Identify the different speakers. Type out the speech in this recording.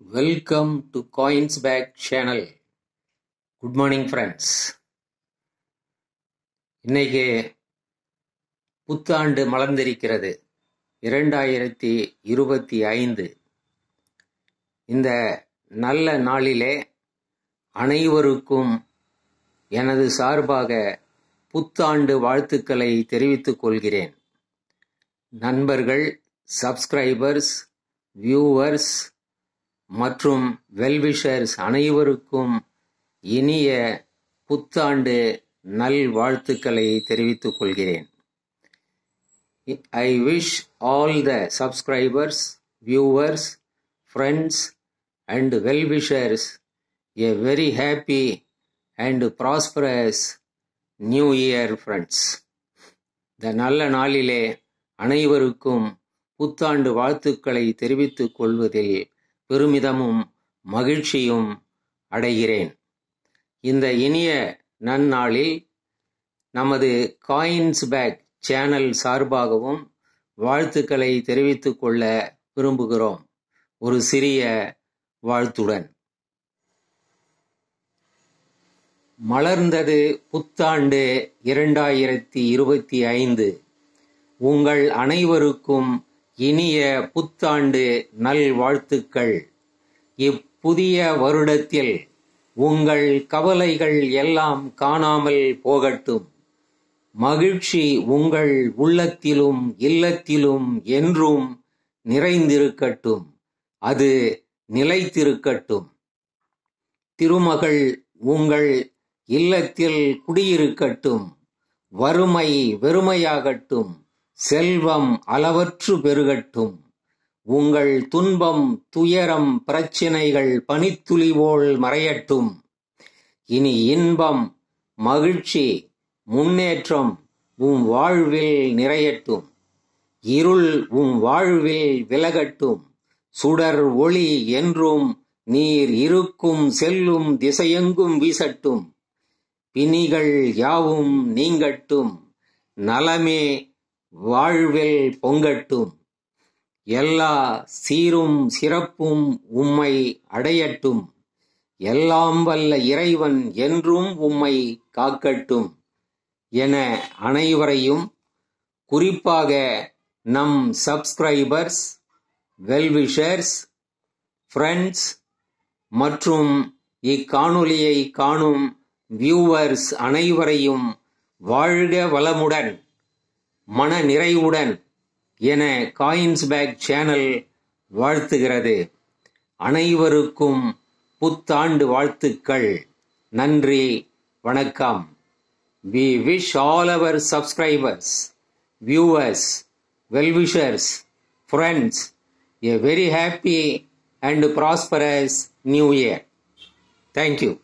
Speaker 1: Welcome to Coinsbag channel. Good morning friends. இன்னைக்கு புத்தாண்டு மலர்ந்திருக்கிறது 2025. இந்த நல்ல நாளிலே அனைவருக்கும் எனது சார்பாக புத்தாண்டு வாழ்த்துக்களை தெரிவித்துக் கொள்கிறேன். நண்பர்கள், சப்ஸ்கிரைபர்ஸ், வியூவர்ஸ் மற்றும் வெல்விஷர்ஸ் அனைவருக்கும் இனிய புத்தாண்டு நல்வாழ்த்துக்களை தெரிவித்துக் கொள்கிறேன். I wish all the subscribers, viewers, friends and well-wishers a very happy and prosperous new year friends. இந்த நல்ல நாளிலே அனைவருக்கும் புத்தாண்டு வாழ்த்துக்களை தெரிவித்துக் கொள்வதில் பெருமிதமும் மகிழ்ச்சியும் அடைகிறேன். இந்த இனிய நன்னாளில் நமது காயின்ஸ்பேக் சேனல் சார்பாகவும் வாழ்த்துக்களை தெரிவித்துக் கொள்ள விரும்புகிறோம். ஒரு சிறிய வாழ்த்துடன். மலர்ந்தது புத்தாண்டு 2025. உங்கள் அனைவருக்கும் இனிய புத்தாண்டு நல்வாழ்த்துக்கள். இப்புதிய வருடத்தில் உங்கள் கவலைகள் எல்லாம் காணாமல் போகட்டும். மகிழ்ச்சி உங்கள் உள்ளத்திலும் இல்லத்திலும் என்றும் நிறைந்திருக்கட்டும். அது நிலைத்திருக்கட்டும். திருமகள் உங்கள் இல்லத்தில் குடியிருக்கட்டும். வறுமை வெறுமையாகட்டும். செல்வம் அளவற்று பெருகட்டும். உங்கள் துன்பம், துயரம், பிரச்சினைகள் பனித்துளி போல் மறையட்டும். இனி இன்பம், மகிழ்ச்சி, முன்னேற்றம் உம் வாழ்வில் நிறையட்டும். இருள் உம் வாழ்வில் விலகட்டும். சுடர் ஒளி என்றும் நீர் இருக்கும் செல்லும் திசையெங்கும் வீசட்டும். பிணிகள் யாவும் நீங்கட்டும். நலமே வாழ்வில் பொங்கட்டும். எல்லா சீரும் சிறப்பும் உம்மை அடையட்டும். எல்லாம் வல்ல இறைவன் என்றும் உம்மை காக்கட்டும் என அனைவரையும், குறிப்பாக நம் சப்ஸ்கிரைபர்ஸ், வெல்விஷர்ஸ், ஃப்ரெண்ட்ஸ் மற்றும் இக்காணொலியை காணும் வியூவர்ஸ் அனைவரையும் வாழ்க வளமுடன், மன நிறைவுடன் என காயின்ஸ்பேக் சேனல் வாழ்த்துகிறது. அனைவருக்கும் புத்தாண்டு வாழ்த்துக்கள். நன்றி, வணக்கம். We wish all our subscribers, viewers, well-wishers, friends a very happy and prosperous new year. Thank you.